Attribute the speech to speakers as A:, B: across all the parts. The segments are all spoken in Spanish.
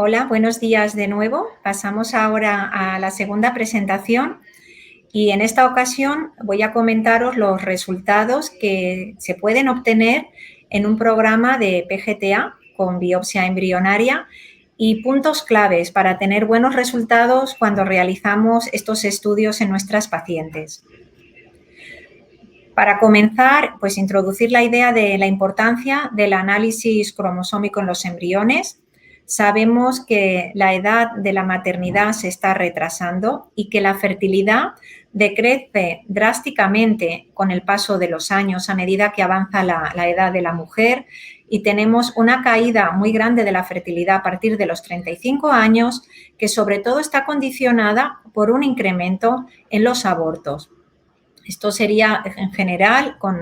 A: Hola, buenos días de nuevo. Pasamos ahora a la segunda presentación y en esta ocasión voy a comentaros los resultados que se pueden obtener en un programa de PGTA con biopsia embrionaria y puntos claves para tener buenos resultados cuando realizamos estos estudios en nuestras pacientes. Para comenzar, pues introducir la idea de la importancia del análisis cromosómico en los embriones. Sabemos que la edad de la maternidad se está retrasando y que la fertilidad decrece drásticamente con el paso de los años a medida que avanza la edad de la mujer y tenemos una caída muy grande de la fertilidad a partir de los 35 años que sobre todo está condicionada por un incremento en los abortos. Esto sería en general con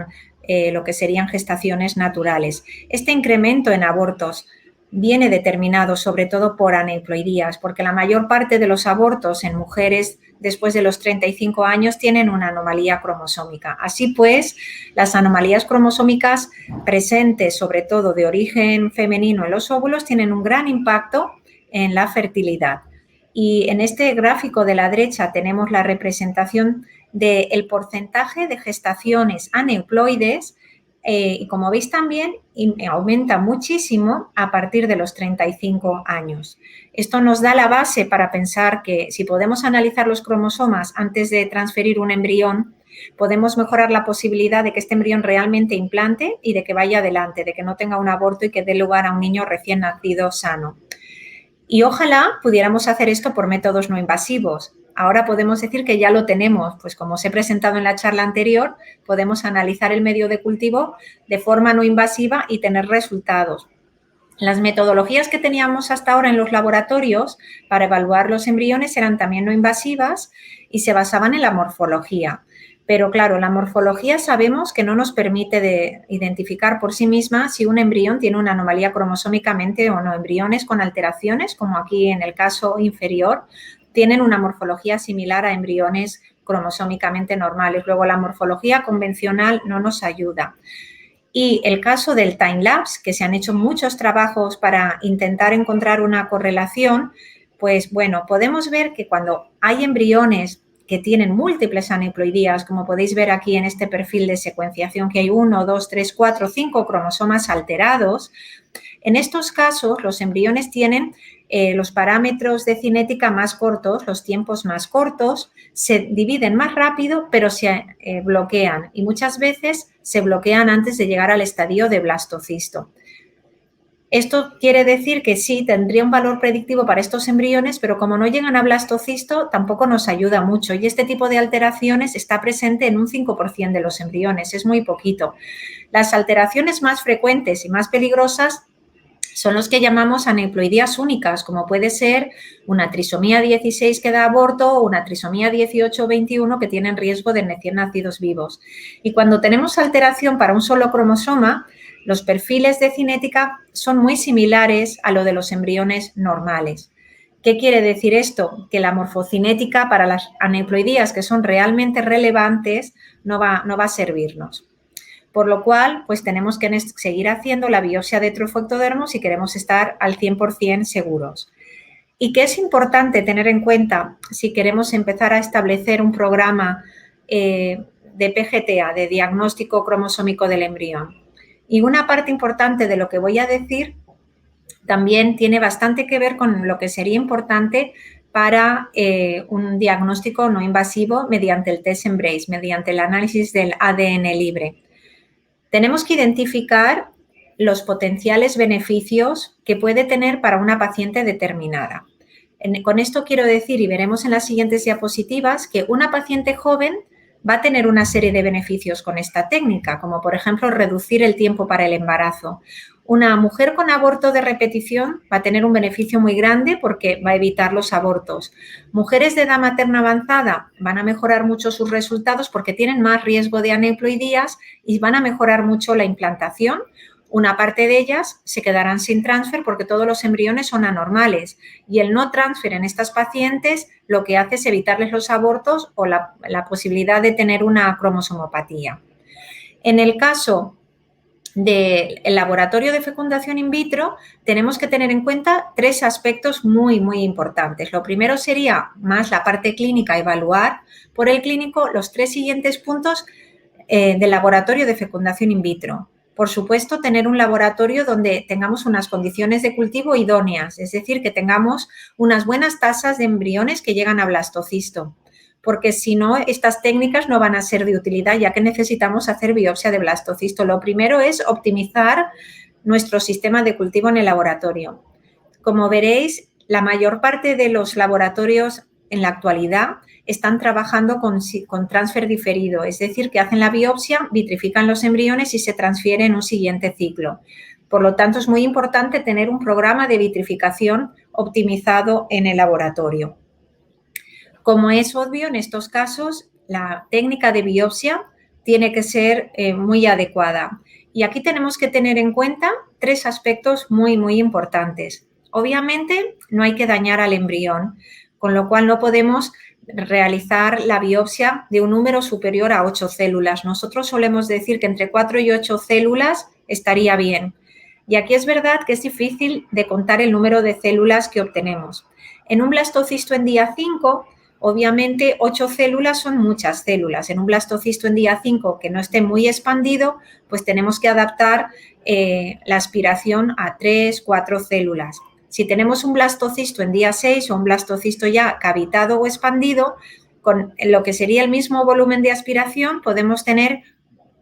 A: lo que serían gestaciones naturales. Este incremento en abortos viene determinado sobre todo por aneuploidías, porque la mayor parte de los abortos en mujeres después de los 35 años tienen una anomalía cromosómica. Así pues, las anomalías cromosómicas presentes, sobre todo de origen femenino en los óvulos, tienen un gran impacto en la fertilidad. Y en este gráfico de la derecha tenemos la representación del porcentaje de gestaciones aneuploides y como veis también aumenta muchísimo a partir de los 35 años. Esto nos da la base para pensar que si podemos analizar los cromosomas antes de transferir un embrión, podemos mejorar la posibilidad de que este embrión realmente implante y de que vaya adelante, de que no tenga un aborto y que dé lugar a un niño recién nacido sano. Y ojalá pudiéramos hacer esto por métodos no invasivos. Ahora podemos decir que ya lo tenemos, pues como os he presentado en la charla anterior, podemos analizar el medio de cultivo de forma no invasiva y tener resultados. Las metodologías que teníamos hasta ahora en los laboratorios para evaluar los embriones eran también no invasivas y se basaban en la morfología. Pero claro, la morfología sabemos que no nos permite identificar por sí misma si un embrión tiene una anomalía cromosómicamente o no. Embriones con alteraciones, como aquí en el caso inferior, tienen una morfología similar a embriones cromosómicamente normales. Luego, la morfología convencional no nos ayuda. Y el caso del time-lapse, que se han hecho muchos trabajos para intentar encontrar una correlación, pues bueno, podemos ver que cuando hay embriones que tienen múltiples aneuploidías, como podéis ver aquí en este perfil de secuenciación, que hay 1, 2, 3, 4, 5 cromosomas alterados, en estos casos los embriones tienen los parámetros de cinética más cortos, los tiempos más cortos, se dividen más rápido, pero se bloquean y muchas veces se bloquean antes de llegar al estadio de blastocisto. Esto quiere decir que sí, tendría un valor predictivo para estos embriones, pero como no llegan a blastocisto, tampoco nos ayuda mucho. Y este tipo de alteraciones está presente en un 5% de los embriones, es muy poquito. Las alteraciones más frecuentes y más peligrosas son los que llamamos aneuploidías únicas, como puede ser una trisomía 16 que da aborto o una trisomía 18 o 21 que tienen riesgo de recién nacidos vivos. Y cuando tenemos alteración para un solo cromosoma, los perfiles de cinética son muy similares a lo de los embriones normales. ¿Qué quiere decir esto? Que la morfocinética para las aneuploidías que son realmente relevantes no va a servirnos. Por lo cual, pues tenemos que seguir haciendo la biopsia de trofoectodermos si queremos estar al 100% seguros. ¿Y qué es importante tener en cuenta si queremos empezar a establecer un programa de PGTA, de diagnóstico cromosómico del embrión? Y una parte importante de lo que voy a decir también tiene bastante que ver con lo que sería importante para un diagnóstico no invasivo mediante el test EMBRACE, mediante el análisis del ADN libre. Tenemos que identificar los potenciales beneficios que puede tener para una paciente determinada. Con esto quiero decir, y veremos en las siguientes diapositivas, que una paciente joven va a tener una serie de beneficios con esta técnica, como por ejemplo reducir el tiempo para el embarazo. Una mujer con aborto de repetición va a tener un beneficio muy grande porque va a evitar los abortos. Mujeres de edad materna avanzada van a mejorar mucho sus resultados porque tienen más riesgo de aneuploidías y van a mejorar mucho la implantación. Una parte de ellas se quedarán sin transfer porque todos los embriones son anormales y el no transfer en estas pacientes lo que hace es evitarles los abortos o la posibilidad de tener una cromosomopatía. En el caso del laboratorio de fecundación in vitro, tenemos que tener en cuenta 3 aspectos muy, muy importantes. Lo primero sería más la parte clínica, evaluar por el clínico los 3 siguientes puntos del laboratorio de fecundación in vitro. Por supuesto, tener un laboratorio donde tengamos unas condiciones de cultivo idóneas, es decir, que tengamos unas buenas tasas de embriones que llegan a blastocisto, porque si no, estas técnicas no van a ser de utilidad, ya que necesitamos hacer biopsia de blastocisto. Lo primero es optimizar nuestro sistema de cultivo en el laboratorio. Como veréis, la mayor parte de los laboratorios en la actualidad están trabajando con transfer diferido, es decir, que hacen la biopsia, vitrifican los embriones y se transfieren en un siguiente ciclo. Por lo tanto, es muy importante tener un programa de vitrificación optimizado en el laboratorio. Como es obvio, en estos casos, la técnica de biopsia tiene que ser muy adecuada. Y aquí tenemos que tener en cuenta 3 aspectos muy, muy importantes. Obviamente, no hay que dañar al embrión, con lo cual no podemos realizar la biopsia de un número superior a 8 células. Nosotros solemos decir que entre 4 y 8 células estaría bien. Y aquí es verdad que es difícil de contar el número de células que obtenemos. En un blastocisto en día 5, obviamente 8 células son muchas células. En un blastocisto en día 5 que no esté muy expandido, pues tenemos que adaptar la aspiración a 3, 4 células. Si tenemos un blastocisto en día 6 o un blastocisto ya cavitado o expandido, con lo que sería el mismo volumen de aspiración, podemos tener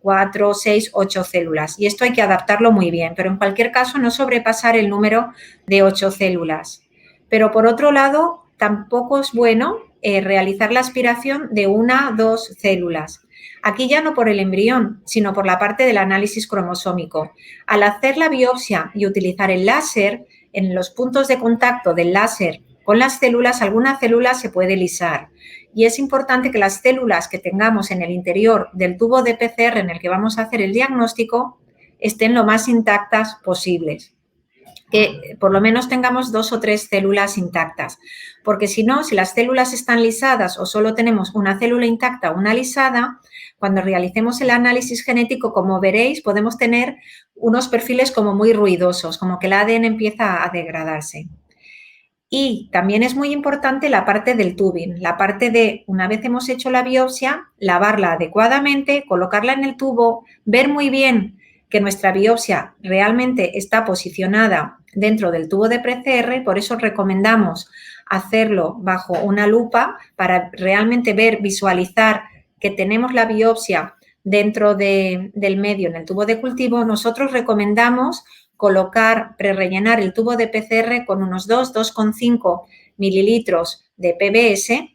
A: 4, 6, 8 células. Y esto hay que adaptarlo muy bien, pero en cualquier caso no sobrepasar el número de 8 células. Pero por otro lado, tampoco es bueno realizar la aspiración de 1 o 2 células. Aquí ya no por el embrión, sino por la parte del análisis cromosómico. Al hacer la biopsia y utilizar el láser, en los puntos de contacto del láser con las células, alguna célula se puede lisar. Y es importante que las células que tengamos en el interior del tubo de PCR en el que vamos a hacer el diagnóstico estén lo más intactas posibles. Que por lo menos tengamos 2 o 3 células intactas, porque si no, si las células están lisadas o solo tenemos una célula intacta o una lisada, cuando realicemos el análisis genético, como veréis, podemos tener unos perfiles como muy ruidosos, como que el ADN empieza a degradarse. Y también es muy importante la parte del tubing, la parte de, una vez hemos hecho la biopsia, lavarla adecuadamente, colocarla en el tubo, ver muy bien que nuestra biopsia realmente está posicionada dentro del tubo de PCR, por eso recomendamos hacerlo bajo una lupa para realmente ver, visualizar que tenemos la biopsia dentro del medio en el tubo de cultivo. Nosotros recomendamos colocar, prerellenar el tubo de PCR con unos 2,5 mililitros de PBS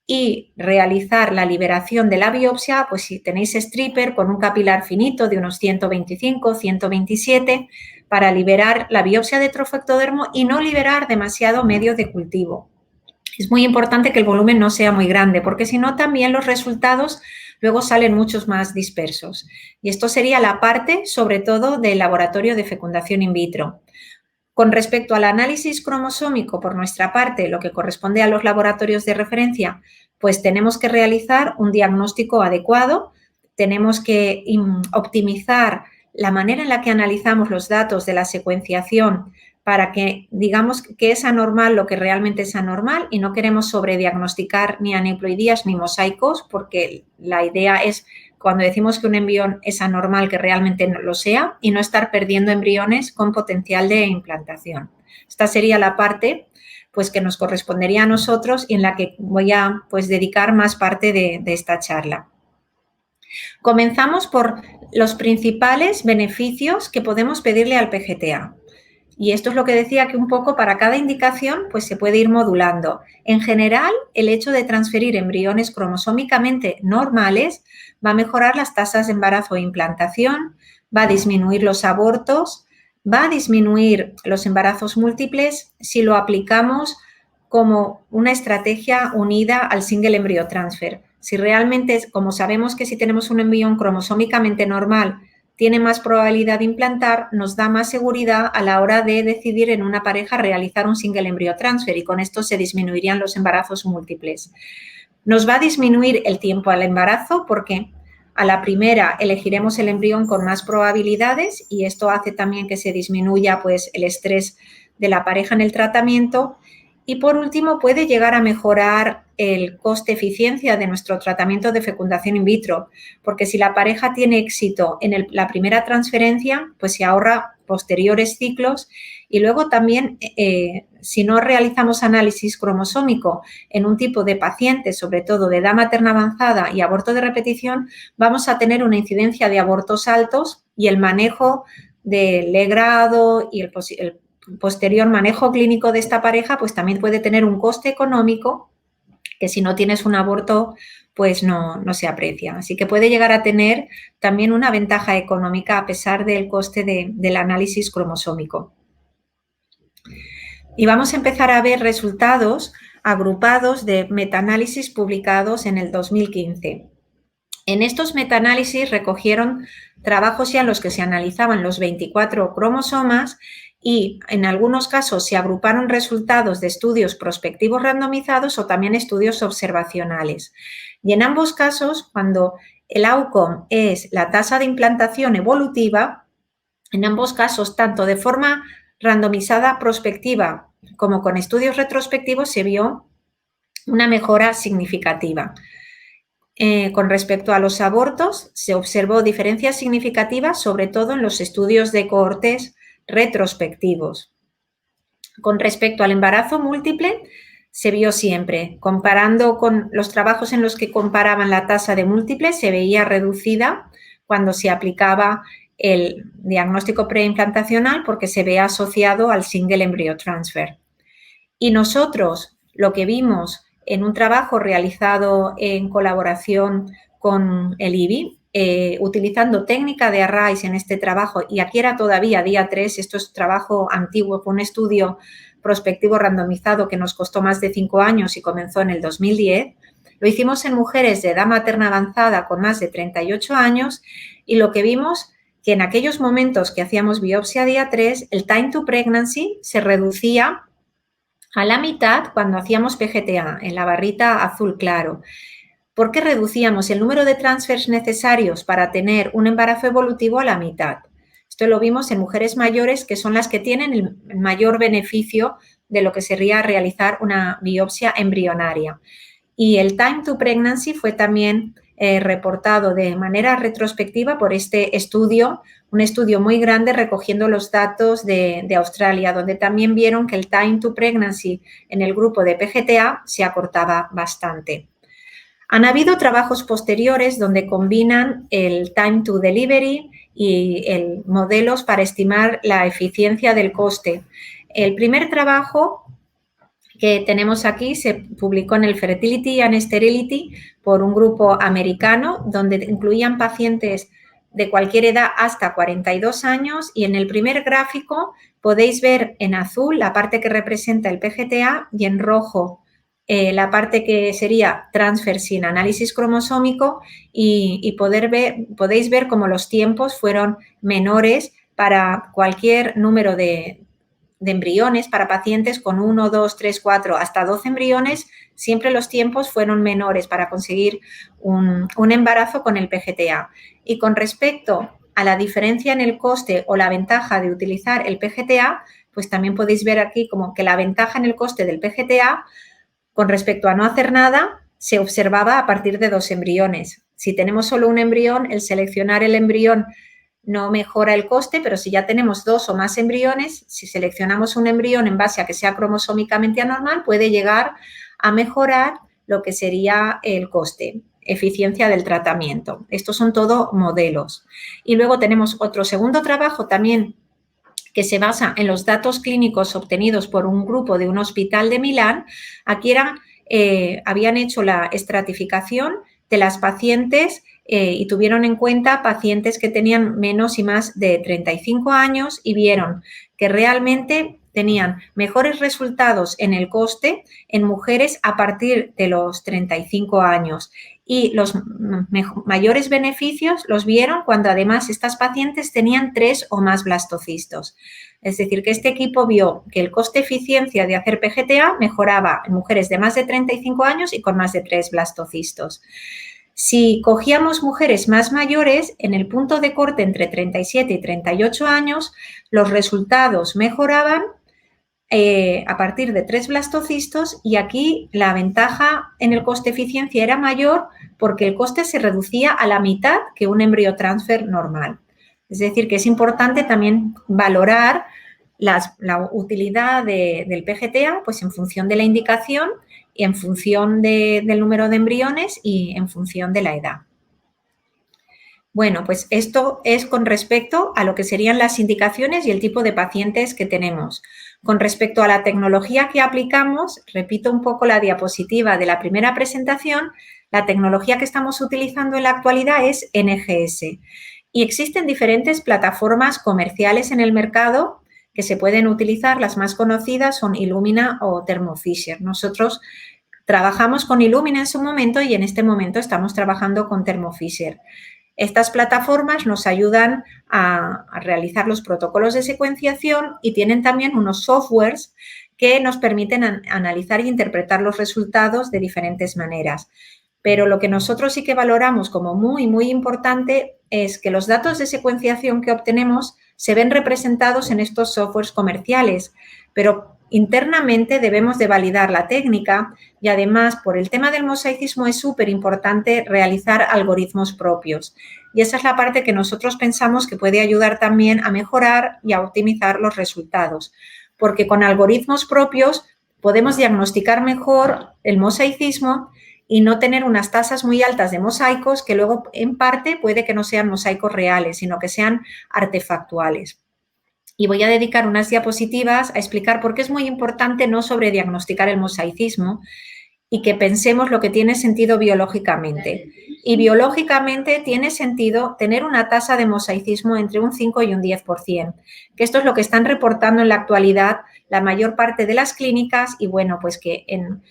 A: y realizar la liberación de la biopsia, pues si tenéis stripper, con un capilar finito de unos 125, 127, para liberar la biopsia de trofectodermo y no liberar demasiado medio de cultivo. Es muy importante que el volumen no sea muy grande, porque si no también los resultados luego salen muchos más dispersos. Y esto sería la parte, sobre todo, del laboratorio de fecundación in vitro. Con respecto al análisis cromosómico, por nuestra parte, lo que corresponde a los laboratorios de referencia, pues tenemos que realizar un diagnóstico adecuado, tenemos que optimizar la manera en la que analizamos los datos de la secuenciación para que digamos que es anormal lo que realmente es anormal y no queremos sobrediagnosticar ni aneuploidías ni mosaicos, porque la idea es, cuando decimos que un embrión es anormal, que realmente no lo sea y no estar perdiendo embriones con potencial de implantación. Esta sería la parte pues, que nos correspondería a nosotros y en la que voy a pues, dedicar más parte de esta charla. Comenzamos por los principales beneficios que podemos pedirle al PGTA. Y esto es lo que decía, que un poco para cada indicación pues se puede ir modulando. En general, el hecho de transferir embriones cromosómicamente normales va a mejorar las tasas de embarazo e implantación, va a disminuir los abortos, va a disminuir los embarazos múltiples si lo aplicamos como una estrategia unida al single embryo transfer. Si realmente, como sabemos que si tenemos un embrión cromosómicamente normal tiene más probabilidad de implantar, nos da más seguridad a la hora de decidir en una pareja realizar un single embryo transfer y con esto se disminuirían los embarazos múltiples. Nos va a disminuir el tiempo al embarazo, ¿por qué? A la primera elegiremos el embrión con más probabilidades y esto hace también que se disminuya pues, el estrés de la pareja en el tratamiento. Y por último, puede llegar a mejorar el coste-eficiencia de nuestro tratamiento de fecundación in vitro, porque si la pareja tiene éxito en la primera transferencia, pues se ahorra posteriores ciclos y luego también, si no realizamos análisis cromosómico en un tipo de paciente, sobre todo de edad materna avanzada y aborto de repetición, vamos a tener una incidencia de abortos altos y el manejo del legrado y el posterior manejo clínico de esta pareja, pues también puede tener un coste económico que si no tienes un aborto, pues no se aprecia. Así que puede llegar a tener también una ventaja económica a pesar del coste del análisis cromosómico. Y vamos a empezar a ver resultados agrupados de metaanálisis publicados en el 2015. En estos metaanálisis recogieron trabajos ya en los que se analizaban los 24 cromosomas y en algunos casos se agruparon resultados de estudios prospectivos randomizados o también estudios observacionales. Y en ambos casos, cuando el outcome es la tasa de implantación evolutiva, en ambos casos, tanto de forma randomizada prospectiva como con estudios retrospectivos, se vio una mejora significativa. Con respecto a los abortos, se observó diferencias significativas, sobre todo en los estudios de cohortes retrospectivos. Con respecto al embarazo múltiple, se vio siempre, comparando con los trabajos en los que comparaban la tasa de múltiples, se veía reducida cuando se aplicaba el diagnóstico preimplantacional porque se ve asociado al single embryo transfer. Y nosotros lo que vimos en un trabajo realizado en colaboración con el IBI, utilizando técnica de Arrays en este trabajo, y aquí era todavía día 3, esto es trabajo antiguo, fue un estudio prospectivo randomizado que nos costó más de 5 años y comenzó en el 2010, lo hicimos en mujeres de edad materna avanzada con más de 38 años y lo que vimos que en aquellos momentos que hacíamos biopsia día 3, el time to pregnancy se reducía a la mitad cuando hacíamos PGTA, en la barrita azul claro. ¿Por qué reducíamos el número de transfers necesarios para tener un embarazo evolutivo a la mitad? Esto lo vimos en mujeres mayores que son las que tienen el mayor beneficio de lo que sería realizar una biopsia embrionaria. Y el time to pregnancy fue también reportado de manera retrospectiva por este estudio, un estudio muy grande recogiendo los datos de Australia, donde también vieron que el time to pregnancy en el grupo de PGTA se acortaba bastante. Han habido trabajos posteriores donde combinan el time to delivery y modelos para estimar la eficiencia del coste. El primer trabajo que tenemos aquí se publicó en el Fertility and Sterility por un grupo americano donde incluían pacientes de cualquier edad hasta 42 años y en el primer gráfico podéis ver en azul la parte que representa el PGTA y en rojo la parte que sería transfer sin análisis cromosómico y podéis ver cómo los tiempos fueron menores para cualquier número de embriones, para pacientes con 1, 2, 3, 4, hasta 12 embriones, siempre los tiempos fueron menores para conseguir un embarazo con el PGTA. Y con respecto a la diferencia en el coste o la ventaja de utilizar el PGTA, pues también podéis ver aquí como que la ventaja en el coste del PGTA con respecto a no hacer nada, se observaba a partir de 2 embriones. Si tenemos solo un embrión, el seleccionar el embrión no mejora el coste, pero si ya tenemos 2 o más embriones, si seleccionamos un embrión en base a que sea cromosómicamente anormal, puede llegar a mejorar lo que sería el coste, eficiencia del tratamiento. Estos son todo modelos. Y luego tenemos otro segundo trabajo también que se basa en los datos clínicos obtenidos por un grupo de un hospital de Milán. Aquí habían hecho la estratificación de las pacientes y tuvieron en cuenta pacientes que tenían menos y más de 35 años y vieron que realmente tenían mejores resultados en el coste en mujeres a partir de los 35 años y los mayores beneficios los vieron cuando además estas pacientes tenían 3 o más blastocistos. Es decir, que este equipo vio que el coste-eficiencia de hacer PGTA mejoraba en mujeres de más de 35 años y con más de 3 blastocistos. Si cogíamos mujeres más mayores, en el punto de corte entre 37 y 38 años, los resultados mejoraban a partir de 3 blastocistos y aquí la ventaja en el coste-eficiencia era mayor porque el coste se reducía a la mitad que un embriotransfer normal. Es decir, que es importante también valorar la utilidad del PGTA pues en función de la indicación y en función del número de embriones y en función de la edad. Bueno, pues esto es con respecto a lo que serían las indicaciones y el tipo de pacientes que tenemos. Con respecto a la tecnología que aplicamos, repito un poco la diapositiva de la primera presentación, la tecnología que estamos utilizando en la actualidad es NGS y existen diferentes plataformas comerciales en el mercado que se pueden utilizar. Las más conocidas son Illumina o Thermo Fisher. Nosotros trabajamos con Illumina en su momento y en este momento estamos trabajando con Thermo Fisher. Estas plataformas nos ayudan a realizar los protocolos de secuenciación y tienen también unos softwares que nos permiten analizar e interpretar los resultados de diferentes maneras. Pero lo que nosotros sí que valoramos como muy, muy importante es que los datos de secuenciación que obtenemos se ven representados en estos softwares comerciales, pero internamente debemos de validar la técnica y además por el tema del mosaicismo es súper importante realizar algoritmos propios y esa es la parte que nosotros pensamos que puede ayudar también a mejorar y a optimizar los resultados, porque con algoritmos propios podemos diagnosticar mejor el mosaicismo y no tener unas tasas muy altas de mosaicos que luego en parte puede que no sean mosaicos reales, sino que sean artefactuales. Y voy a dedicar unas diapositivas a explicar por qué es muy importante no sobrediagnosticar el mosaicismo y que pensemos lo que tiene sentido biológicamente. Y biológicamente tiene sentido tener una tasa de mosaicismo entre un 5 y un 10%, que esto es lo que están reportando en la actualidad la mayor parte de las clínicas y bueno, pues que en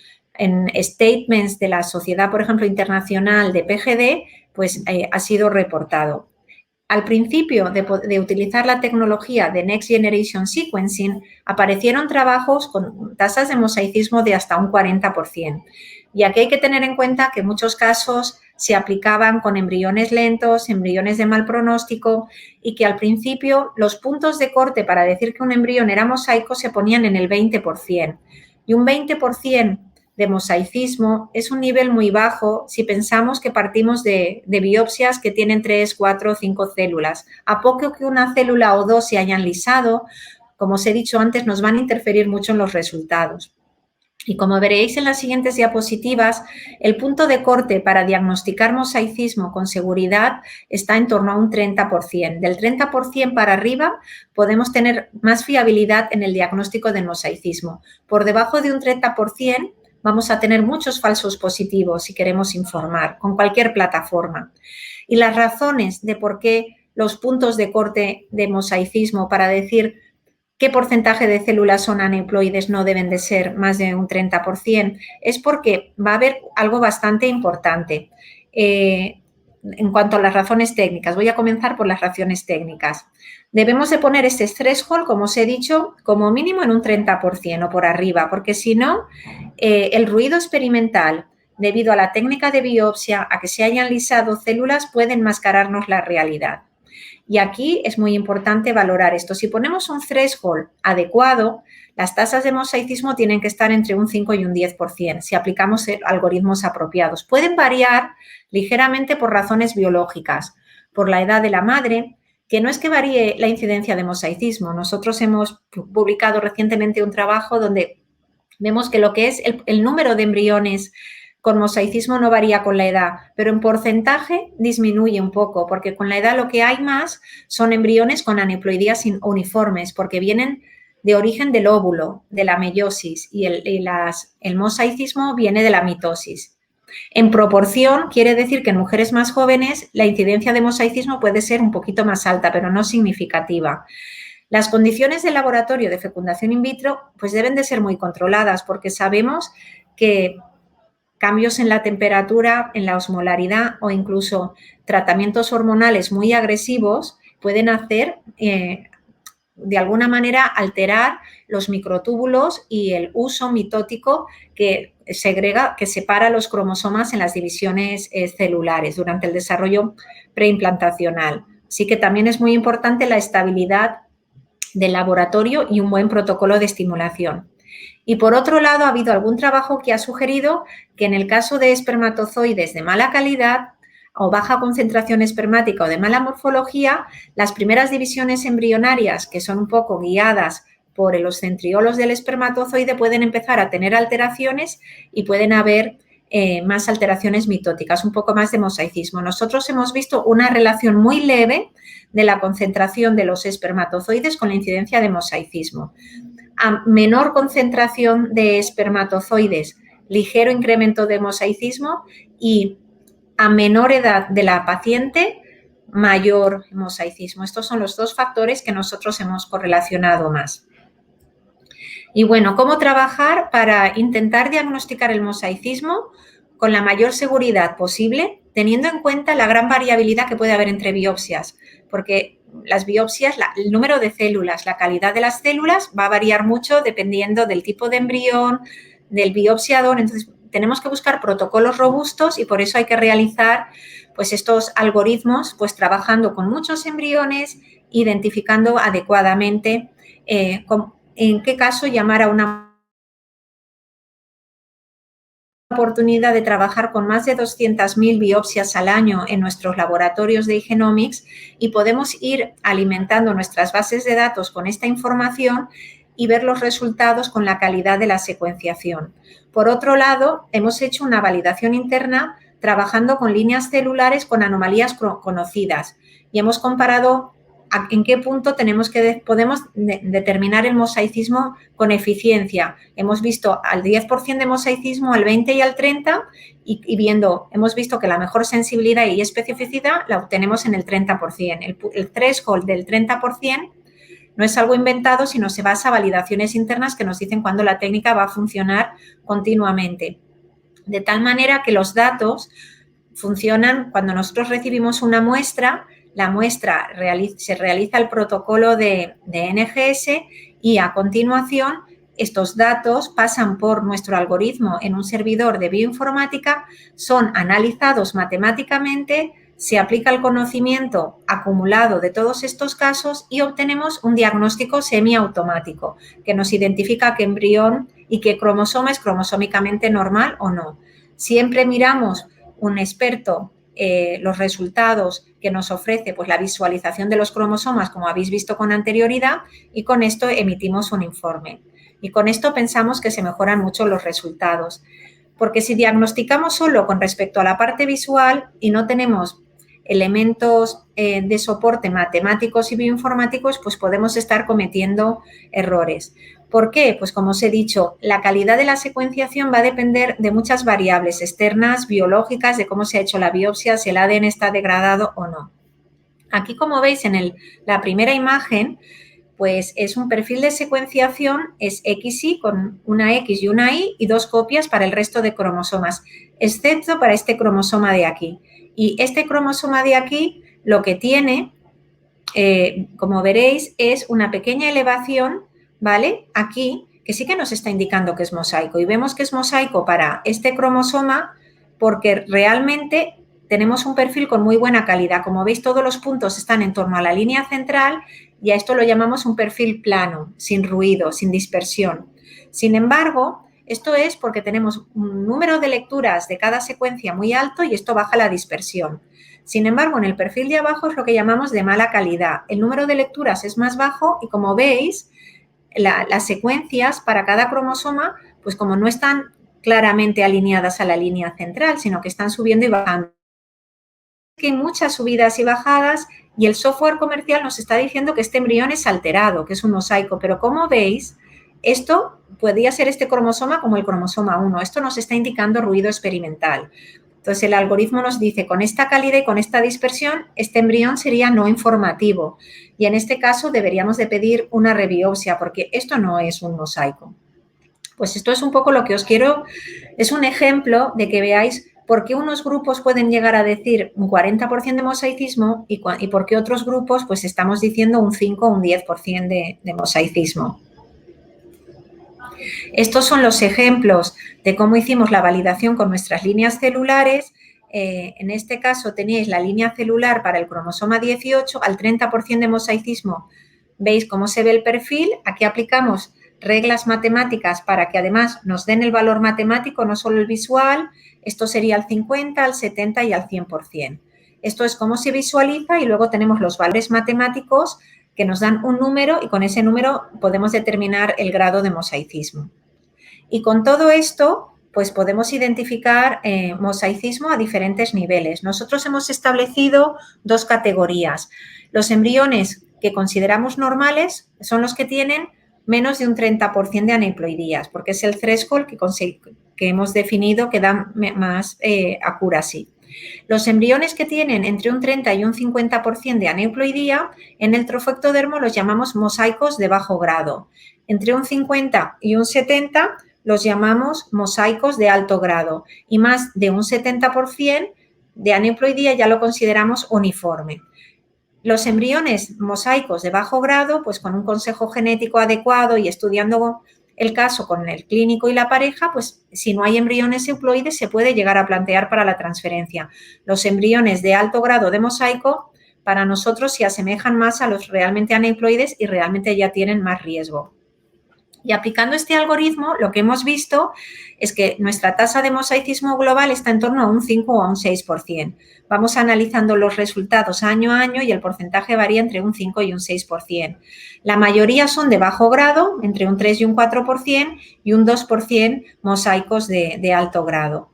A: statements de la Sociedad, por ejemplo, Internacional de PGD, pues ha sido reportado. Al principio de utilizar la tecnología de Next Generation Sequencing, aparecieron trabajos con tasas de mosaicismo de hasta un 40%. Y aquí hay que tener en cuenta que en muchos casos se aplicaban con embriones lentos, embriones de mal pronóstico y que al principio los puntos de corte para decir que un embrión era mosaico se ponían en el 20%. Y un 20% de mosaicismo es un nivel muy bajo si pensamos que partimos de biopsias que tienen 3, 4 o 5 células. A poco que una célula o dos se hayan lisado, como os he dicho antes, nos van a interferir mucho en los resultados. Y como veréis en las siguientes diapositivas, el punto de corte para diagnosticar mosaicismo con seguridad está en torno a un 30%. Del 30% para arriba podemos tener más fiabilidad en el diagnóstico del mosaicismo. Por debajo de un 30%, vamos a tener muchos falsos positivos si queremos informar con cualquier plataforma. Y las razones de por qué los puntos de corte de mosaicismo para decir qué porcentaje de células son aneuploides no deben de ser más de un 30%, es porque va a haber algo bastante importante. En cuanto a las razones técnicas, voy a comenzar por las razones técnicas. Debemos de poner este threshold, como os he dicho, como mínimo en un 30% o por arriba, porque si no, el ruido experimental debido a la técnica de biopsia, a que se hayan lisado células, puede enmascararnos la realidad. Y aquí es muy importante valorar esto. Si ponemos un threshold adecuado, las tasas de mosaicismo tienen que estar entre un 5 y un 10% si aplicamos algoritmos apropiados. Pueden variar ligeramente por razones biológicas, por la edad de la madre, que no es que varíe la incidencia de mosaicismo. Nosotros hemos publicado recientemente un trabajo donde vemos que lo que es el número de embriones con mosaicismo no varía con la edad, pero en porcentaje disminuye un poco, porque con la edad lo que hay más son embriones con aneuploidías uniformes, porque vienen de origen del óvulo, de la meiosis, y el mosaicismo viene de la mitosis. En proporción, quiere decir que en mujeres más jóvenes la incidencia de mosaicismo puede ser un poquito más alta, pero no significativa. Las condiciones del laboratorio de fecundación in vitro pues deben de ser muy controladas, porque sabemos que cambios en la temperatura, en la osmolaridad o incluso tratamientos hormonales muy agresivos pueden hacer, de alguna manera, alterar los microtúbulos y el uso mitótico que segrega, que separa los cromosomas en las divisiones celulares durante el desarrollo preimplantacional. Así que también es muy importante la estabilidad del laboratorio y un buen protocolo de estimulación. Y por otro lado, ha habido algún trabajo que ha sugerido que en el caso de espermatozoides de mala calidad o baja concentración espermática o de mala morfología, las primeras divisiones embrionarias, que son un poco guiadas por los centriolos del espermatozoide, pueden empezar a tener alteraciones y pueden haber más alteraciones mitóticas, un poco más de mosaicismo. Nosotros hemos visto una relación muy leve de la concentración de los espermatozoides con la incidencia de mosaicismo. A menor concentración de espermatozoides, ligero incremento de mosaicismo, y a menor edad de la paciente, mayor mosaicismo. Estos son los dos factores que nosotros hemos correlacionado más. Y bueno, ¿cómo trabajar para intentar diagnosticar el mosaicismo con la mayor seguridad posible, teniendo en cuenta la gran variabilidad que puede haber entre biopsias? Porque las biopsias, el número de células, la calidad de las células va a variar mucho dependiendo del tipo de embrión, del biopsiador. Entonces, tenemos que buscar protocolos robustos y por eso hay que realizar pues estos algoritmos, pues trabajando con muchos embriones, identificando adecuadamente en qué caso llamar a una oportunidad de trabajar con más de 200.000 biopsias al año en nuestros laboratorios de Igenomics, y podemos ir alimentando nuestras bases de datos con esta información y ver los resultados con la calidad de la secuenciación. Por otro lado, hemos hecho una validación interna trabajando con líneas celulares con anomalías conocidas y hemos comparado en qué punto podemos determinar el mosaicismo con eficiencia. Hemos visto al 10% de mosaicismo, al 20% y al 30%, y hemos visto que la mejor sensibilidad y especificidad la obtenemos en el 30%. El threshold del 30% no es algo inventado, sino se basa en validaciones internas que nos dicen cuándo la técnica va a funcionar continuamente. De tal manera que los datos funcionan cuando nosotros recibimos una muestra. La muestra se realiza el protocolo de NGS y a continuación estos datos pasan por nuestro algoritmo en un servidor de bioinformática, son analizados matemáticamente, se aplica el conocimiento acumulado de todos estos casos y obtenemos un diagnóstico semiautomático que nos identifica qué embrión y qué cromosoma es cromosómicamente normal o no. Siempre miramos un experto los resultados que nos ofrece, pues la visualización de los cromosomas, como habéis visto con anterioridad, y con esto emitimos un informe. Y con esto pensamos que se mejoran mucho los resultados. Porque si diagnosticamos solo con respecto a la parte visual y no tenemos elementos de soporte matemáticos y bioinformáticos, pues podemos estar cometiendo errores. ¿Por qué? Pues como os he dicho, la calidad de la secuenciación va a depender de muchas variables externas, biológicas, de cómo se ha hecho la biopsia, si el ADN está degradado o no. Aquí, como veis en la primera imagen, pues es un perfil de secuenciación, es XY con una X y una Y y dos copias para el resto de cromosomas, excepto para este cromosoma de aquí. Y este cromosoma de aquí lo que tiene, como veréis, es una pequeña elevación, ¿vale? Aquí, que sí que nos está indicando que es mosaico. Y vemos que es mosaico para este cromosoma porque realmente tenemos un perfil con muy buena calidad. Como veis, todos los puntos están en torno a la línea central y a esto lo llamamos un perfil plano, sin ruido, sin dispersión. Sin embargo, esto es porque tenemos un número de lecturas de cada secuencia muy alto y esto baja la dispersión. Sin embargo, en el perfil de abajo es lo que llamamos de mala calidad. El número de lecturas es más bajo y, como veis, las secuencias para cada cromosoma, pues como no están claramente alineadas a la línea central, sino que están subiendo y bajando. Que hay muchas subidas y bajadas y el software comercial nos está diciendo que este embrión es alterado, que es un mosaico, pero como veis, esto podría ser este cromosoma como el cromosoma 1. Esto nos está indicando ruido experimental. Entonces, el algoritmo nos dice, con esta calidad y con esta dispersión, este embrión sería no informativo. Y en este caso deberíamos de pedir una rebiopsia, porque esto no es un mosaico. Pues esto es un poco lo que os quiero, es un ejemplo de que veáis por qué unos grupos pueden llegar a decir un 40% de mosaicismo y por qué otros grupos pues estamos diciendo un 5 o un 10% de mosaicismo. Estos son los ejemplos de cómo hicimos la validación con nuestras líneas celulares. En este caso tenéis la línea celular para el cromosoma 18, al 30% de mosaicismo. ¿Veis cómo se ve el perfil? Aquí aplicamos reglas matemáticas para que además nos den el valor matemático, no solo el visual. Esto sería al 50, al 70 y al 100%. Esto es cómo se visualiza y luego tenemos los valores matemáticos que nos dan un número y con ese número podemos determinar el grado de mosaicismo. Y con todo esto, pues podemos identificar mosaicismo a diferentes niveles. Nosotros hemos establecido dos categorías. Los embriones que consideramos normales son los que tienen menos de un 30% de aneuploidías, porque es el threshold que hemos definido que da más accuracy. Los embriones que tienen entre un 30 y un 50% de aneuploidía, en el trofectodermo los llamamos mosaicos de bajo grado. Entre un 50 y un 70 los llamamos mosaicos de alto grado y más de un 70% de aneuploidía ya lo consideramos uniforme. Los embriones mosaicos de bajo grado, pues con un consejo genético adecuado y estudiando el caso con el clínico y la pareja, pues si no hay embriones euploides se puede llegar a plantear para la transferencia. Los embriones de alto grado de mosaico para nosotros se asemejan más a los realmente aneuploides y realmente ya tienen más riesgo. Y aplicando este algoritmo, lo que hemos visto es que nuestra tasa de mosaicismo global está en torno a un 5 o a un 6%. Vamos analizando los resultados año a año y el porcentaje varía entre un 5 y un 6%. La mayoría son de bajo grado, entre un 3 y un 4%, y un 2% mosaicos de alto grado.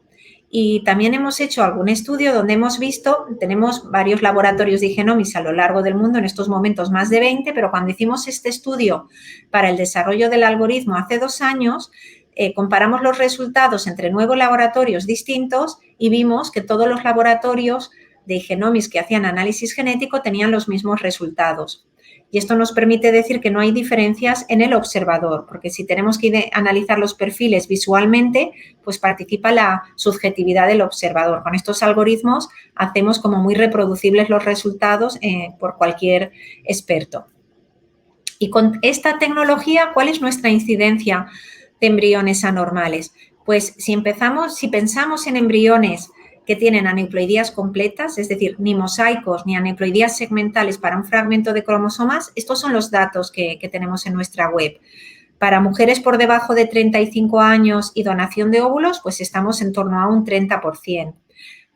A: Y también hemos hecho algún estudio donde hemos visto, tenemos varios laboratorios de Igenomics a lo largo del mundo, en estos momentos más de 20, pero cuando hicimos este estudio para el desarrollo del algoritmo hace 2 años, comparamos los resultados entre 9 laboratorios distintos y vimos que todos los laboratorios de Igenomics que hacían análisis genético tenían los mismos resultados. Y esto nos permite decir que no hay diferencias en el observador, porque si tenemos que analizar los perfiles visualmente, pues participa la subjetividad del observador. Con estos algoritmos hacemos como muy reproducibles los resultados por cualquier experto. Y con esta tecnología, ¿cuál es nuestra incidencia de embriones anormales? Pues si pensamos en embriones que tienen aneuploidías completas, es decir, ni mosaicos ni aneuploidías segmentales para un fragmento de cromosomas, estos son los datos que tenemos en nuestra web. Para mujeres por debajo de 35 años y donación de óvulos, pues estamos en torno a un 30%.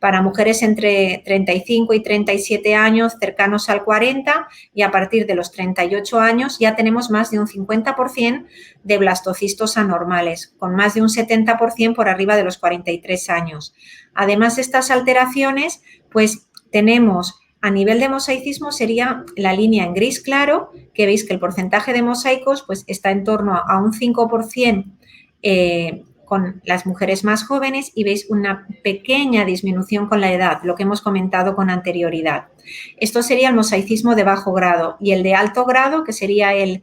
A: Para mujeres entre 35 y 37 años, cercanos al 40%, y a partir de los 38 años ya tenemos más de un 50% de blastocistos anormales, con más de un 70% por arriba de los 43 años. Además, estas alteraciones, pues tenemos a nivel de mosaicismo sería la línea en gris claro, que veis que el porcentaje de mosaicos pues, está en torno a un 5%, con las mujeres más jóvenes y veis una pequeña disminución con la edad, lo que hemos comentado con anterioridad. Esto sería el mosaicismo de bajo grado y el de alto grado, que sería el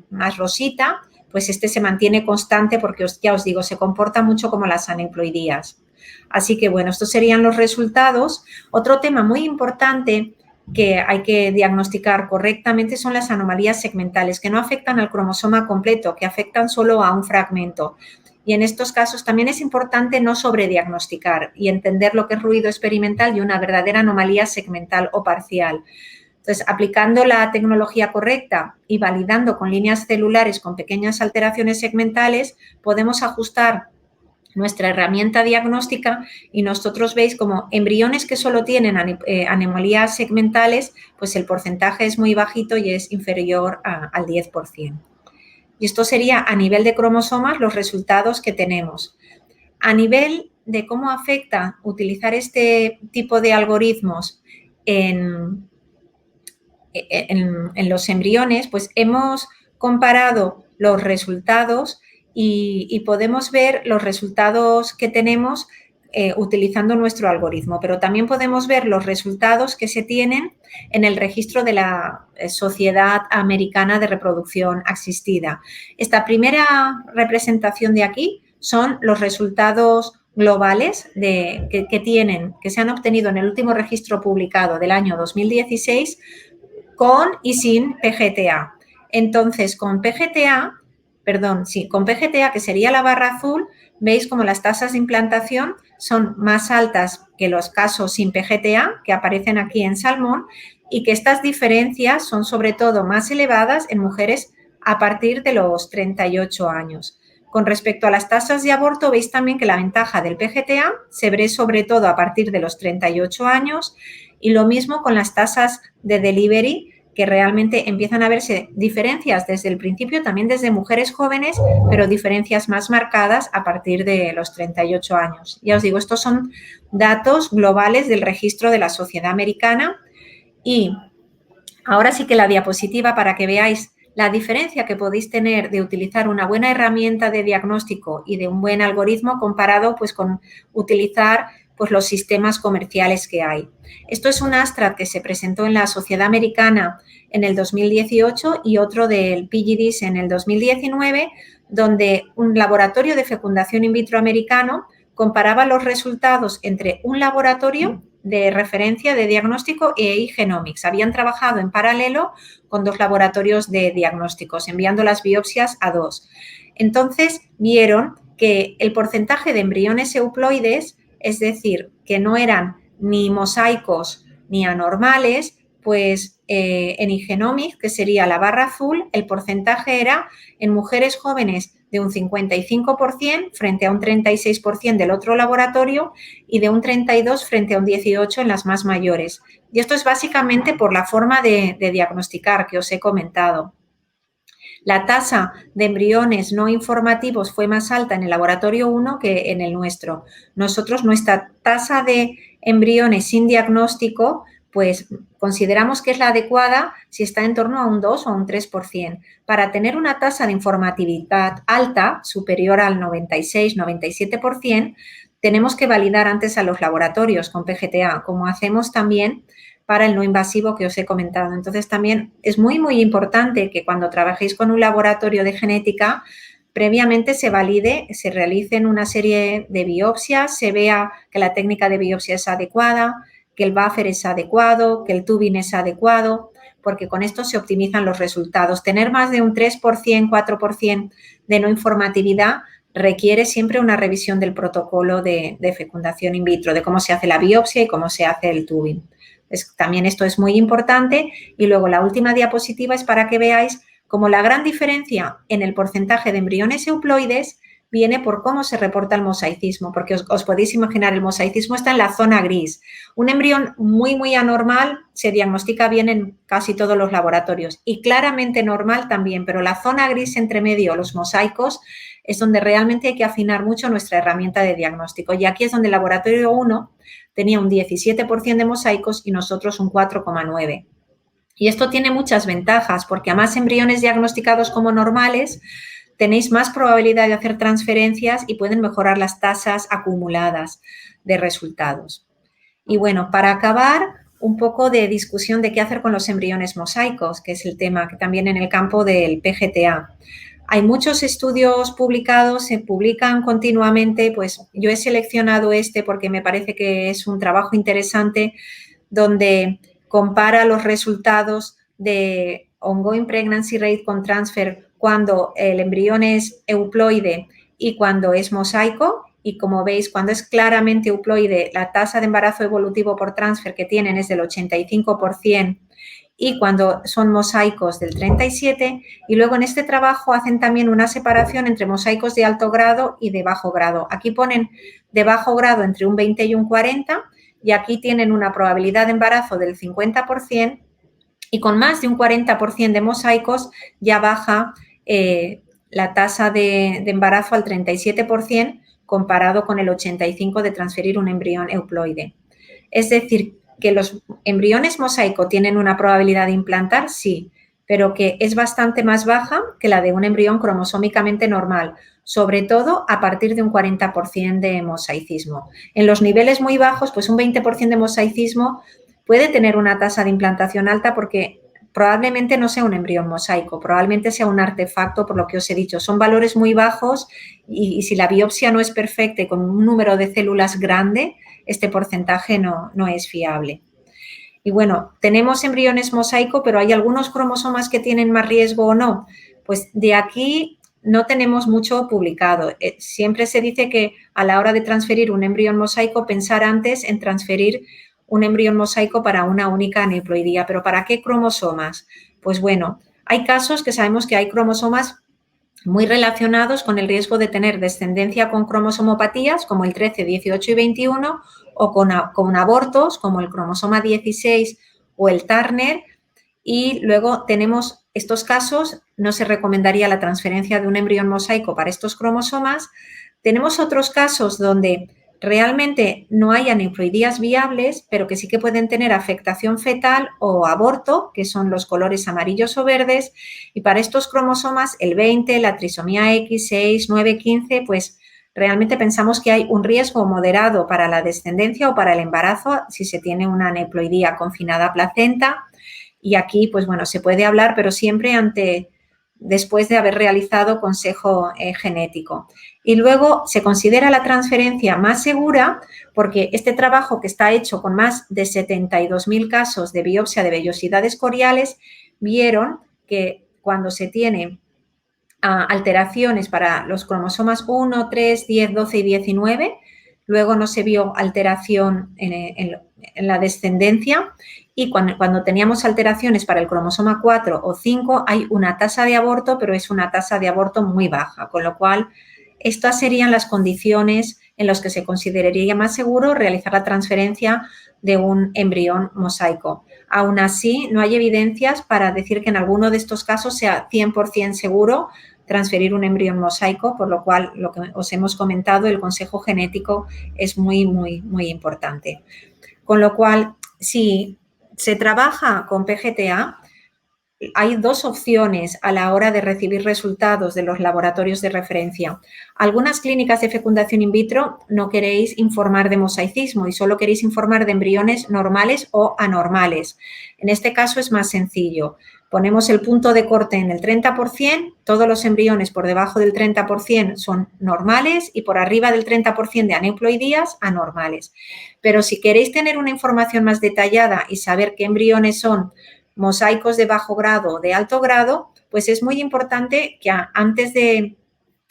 A: más rosita, pues este se mantiene constante porque ya os digo, se comporta mucho como las aneuploidías. Así que bueno, estos serían los resultados. Otro tema muy importante que hay que diagnosticar correctamente son las anomalías segmentales, que no afectan al cromosoma completo, que afectan solo a un fragmento. Y en estos casos también es importante no sobrediagnosticar y entender lo que es ruido experimental y una verdadera anomalía segmental o parcial. Entonces, aplicando la tecnología correcta y validando con líneas celulares con pequeñas alteraciones segmentales, podemos ajustar nuestra herramienta diagnóstica y nosotros veis como embriones que solo tienen anomalías segmentales, pues el porcentaje es muy bajito y es inferior al 10%. Y esto sería a nivel de cromosomas los resultados que tenemos. A nivel de cómo afecta utilizar este tipo de algoritmos en los embriones, pues hemos comparado los resultados y podemos ver los resultados que tenemos utilizando nuestro algoritmo, pero también podemos ver los resultados que se tienen en el registro de la Sociedad Americana de Reproducción Asistida. Esta primera representación de aquí son los resultados globales que se han obtenido en el último registro publicado del año 2016 con y sin PGTA. Entonces, con PGTA perdón, sí, con PGTA, que sería la barra azul, veis como las tasas de implantación son más altas que los casos sin PGTA, que aparecen aquí en salmón, y que estas diferencias son sobre todo más elevadas en mujeres a partir de los 38 años. Con respecto a las tasas de aborto, veis también que la ventaja del PGTA se ve sobre todo a partir de los 38 años, y lo mismo con las tasas de delivery, que realmente empiezan a verse diferencias desde el principio, también desde mujeres jóvenes, pero diferencias más marcadas a partir de los 38 años. Ya os digo, estos son datos globales del registro de la Sociedad Americana, y ahora sí que la diapositiva para que veáis la diferencia que podéis tener de utilizar una buena herramienta de diagnóstico y de un buen algoritmo comparado pues con utilizar pues los sistemas comerciales que hay. Esto es un abstract que se presentó en la Sociedad Americana en el 2018 y otro del PGDIS en el 2019, donde un laboratorio de fecundación in vitro americano comparaba los resultados entre un laboratorio de referencia de diagnóstico e iGenomics. Habían trabajado en paralelo con dos laboratorios de diagnósticos, enviando las biopsias a dos. Entonces, vieron que el porcentaje de embriones euploides, es decir, que no eran ni mosaicos ni anormales, pues en iGenomics, que sería la barra azul, el porcentaje era en mujeres jóvenes de un 55% frente a un 36% del otro laboratorio y de un 32% frente a un 18% en las más mayores. Y esto es básicamente por la forma de diagnosticar que os he comentado. La tasa de embriones no informativos fue más alta en el laboratorio 1 que en el nuestro. Nosotros, nuestra tasa de embriones sin diagnóstico, pues consideramos que es la adecuada si está en torno a un 2 o un 3%. Para tener una tasa de informatividad alta, superior al 96-97%, tenemos que validar antes a los laboratorios con PGTA, como hacemos también para el no invasivo que os he comentado. Entonces, también es muy, muy importante que cuando trabajéis con un laboratorio de genética, previamente se valide, se realicen una serie de biopsias, se vea que la técnica de biopsia es adecuada, que el buffer es adecuado, que el tubing es adecuado, porque con esto se optimizan los resultados. Tener más de un 3%, 4% de no informatividad requiere siempre una revisión del protocolo de fecundación in vitro, de cómo se hace la biopsia y cómo se hace el tubing. También esto es muy importante. Y luego la última diapositiva es para que veáis cómo la gran diferencia en el porcentaje de embriones euploides viene por cómo se reporta el mosaicismo, porque os podéis imaginar, el mosaicismo está en la zona gris. Un embrión muy, muy anormal se diagnostica bien en casi todos los laboratorios y claramente normal también, pero la zona gris entre medio, los mosaicos, es donde realmente hay que afinar mucho nuestra herramienta de diagnóstico. Y aquí es donde el laboratorio 1 tenía un 17% de mosaicos y nosotros un 4,9%. Y esto tiene muchas ventajas, porque a más embriones diagnosticados como normales, tenéis más probabilidad de hacer transferencias y pueden mejorar las tasas acumuladas de resultados. Y bueno, para acabar, un poco de discusión de qué hacer con los embriones mosaicos, que es el tema que también en el campo del PGTA. Hay muchos estudios publicados, se publican continuamente, pues yo he seleccionado este porque me parece que es un trabajo interesante donde compara los resultados de ongoing pregnancy rate con transfer cuando el embrión es euploide y cuando es mosaico. Y como veis, cuando es claramente euploide, la tasa de embarazo evolutivo por transfer que tienen es del 85%, y cuando son mosaicos del 37%, y luego en este trabajo hacen también una separación entre mosaicos de alto grado y de bajo grado. Aquí ponen de bajo grado entre un 20 y un 40%, y aquí tienen una probabilidad de embarazo del 50%, y con más de un 40% de mosaicos ya baja la tasa de embarazo al 37%, comparado con el 85% de transferir un embrión euploide. Es decir, que los embriones mosaico tienen una probabilidad de implantar, sí, pero que es bastante más baja que la de un embrión cromosómicamente normal, sobre todo a partir de un 40% de mosaicismo. En los niveles muy bajos, pues un 20% de mosaicismo puede tener una tasa de implantación alta, porque probablemente no sea un embrión mosaico, probablemente sea un artefacto, por lo que os he dicho. Son valores muy bajos y si la biopsia no es perfecta y con un número de células grande, este porcentaje no es fiable. Y bueno, tenemos embriones mosaico, pero ¿hay algunos cromosomas que tienen más riesgo o no? Pues de aquí no tenemos mucho publicado. Siempre se dice que a la hora de transferir un embrión mosaico, pensar antes en transferir un embrión mosaico para una única aneuploidía. ¿Pero para qué cromosomas? Pues bueno, hay casos que sabemos que hay cromosomas muy relacionados con el riesgo de tener descendencia con cromosomopatías como el 13, 18 y 21 o con abortos como el cromosoma 16 o el Turner. Y luego tenemos estos casos, no se recomendaría la transferencia de un embrión mosaico para estos cromosomas. Tenemos otros casos donde realmente no hay aneuploidías viables, pero que sí que pueden tener afectación fetal o aborto, que son los colores amarillos o verdes, y para estos cromosomas, el 20, la trisomía X, 6, 9, 15, pues realmente pensamos que hay un riesgo moderado para la descendencia o para el embarazo si se tiene una aneuploidía confinada a placenta. Y aquí, pues bueno, se puede hablar, pero siempre después de haber realizado consejo genético. Y luego se considera la transferencia más segura porque este trabajo, que está hecho con más de 72.000 casos de biopsia de vellosidades coriales, vieron que cuando se tiene alteraciones para los cromosomas 1, 3, 10, 12 y 19, luego no se vio alteración en la descendencia, y cuando teníamos alteraciones para el cromosoma 4 o 5 hay una tasa de aborto, pero es una tasa de aborto muy baja, con lo cual estas serían las condiciones en las que se consideraría más seguro realizar la transferencia de un embrión mosaico. Aún así, no hay evidencias para decir que en alguno de estos casos sea 100% seguro transferir un embrión mosaico, por lo cual, lo que os hemos comentado, el consejo genético es muy, muy, muy importante. Con lo cual, si se trabaja con PGTA, hay dos opciones a la hora de recibir resultados de los laboratorios de referencia. Algunas clínicas de fecundación in vitro no queréis informar de mosaicismo y solo queréis informar de embriones normales o anormales. En este caso es más sencillo. Ponemos el punto de corte en el 30%, todos los embriones por debajo del 30% son normales y por arriba del 30% de aneuploidías, anormales. Pero si queréis tener una información más detallada y saber qué embriones son mosaicos de bajo grado o de alto grado, pues es muy importante que antes de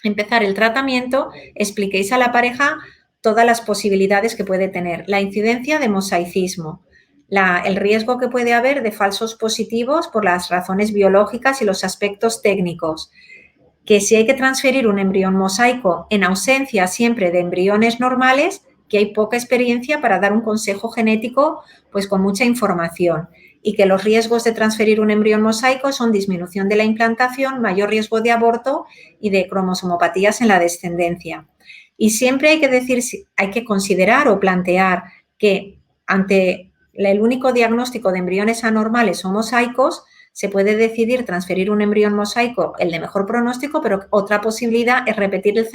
A: empezar el tratamiento expliquéis a la pareja todas las posibilidades que puede tener, la incidencia de mosaicismo, el riesgo que puede haber de falsos positivos por las razones biológicas y los aspectos técnicos, que si hay que transferir un embrión mosaico en ausencia siempre de embriones normales, que hay poca experiencia para dar un consejo genético pues con mucha información, y que los riesgos de transferir un embrión mosaico son disminución de la implantación, mayor riesgo de aborto y de cromosomopatías en la descendencia. Y siempre hay que decir, hay que considerar o plantear que ante el único diagnóstico de embriones anormales o mosaicos, se puede decidir transferir un embrión mosaico, el de mejor pronóstico, pero otra posibilidad es repetir el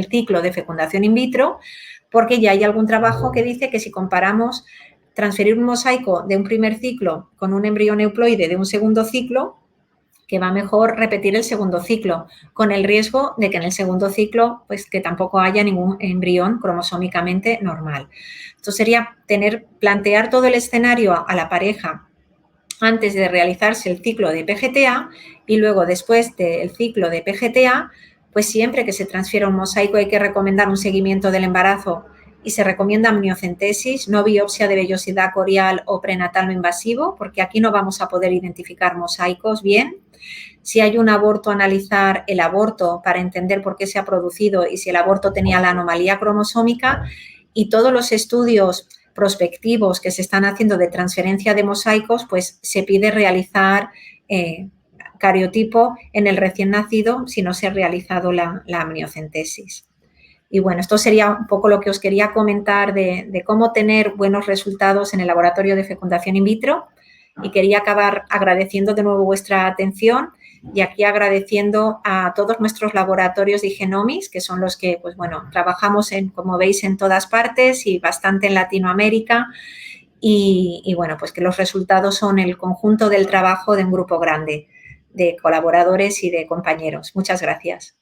A: ciclo de fecundación in vitro, porque ya hay algún trabajo que dice que si comparamos transferir un mosaico de un primer ciclo con un embrión euploide de un segundo ciclo, que va mejor repetir el segundo ciclo, con el riesgo de que en el segundo ciclo pues que tampoco haya ningún embrión cromosómicamente normal. Esto sería plantear todo el escenario a la pareja antes de realizarse el ciclo de PGTA, y luego después del ciclo de PGTA, pues siempre que se transfiera un mosaico hay que recomendar un seguimiento del embarazo y se recomienda amniocentesis, no biopsia de vellosidad corial o prenatal no invasivo, porque aquí no vamos a poder identificar mosaicos bien. Si hay un aborto, analizar el aborto para entender por qué se ha producido y si el aborto tenía la anomalía cromosómica, y todos los estudios prospectivos que se están haciendo de transferencia de mosaicos, pues se pide realizar cariotipo en el recién nacido si no se ha realizado la amniocentesis. Y bueno, esto sería un poco lo que os quería comentar de cómo tener buenos resultados en el laboratorio de fecundación in vitro, y quería acabar agradeciendo de nuevo vuestra atención y aquí agradeciendo a todos nuestros laboratorios de Igenomix, que son los que, pues bueno, trabajamos como veis, en todas partes y bastante en Latinoamérica, y bueno, pues que los resultados son el conjunto del trabajo de un grupo grande de colaboradores y de compañeros. Muchas gracias.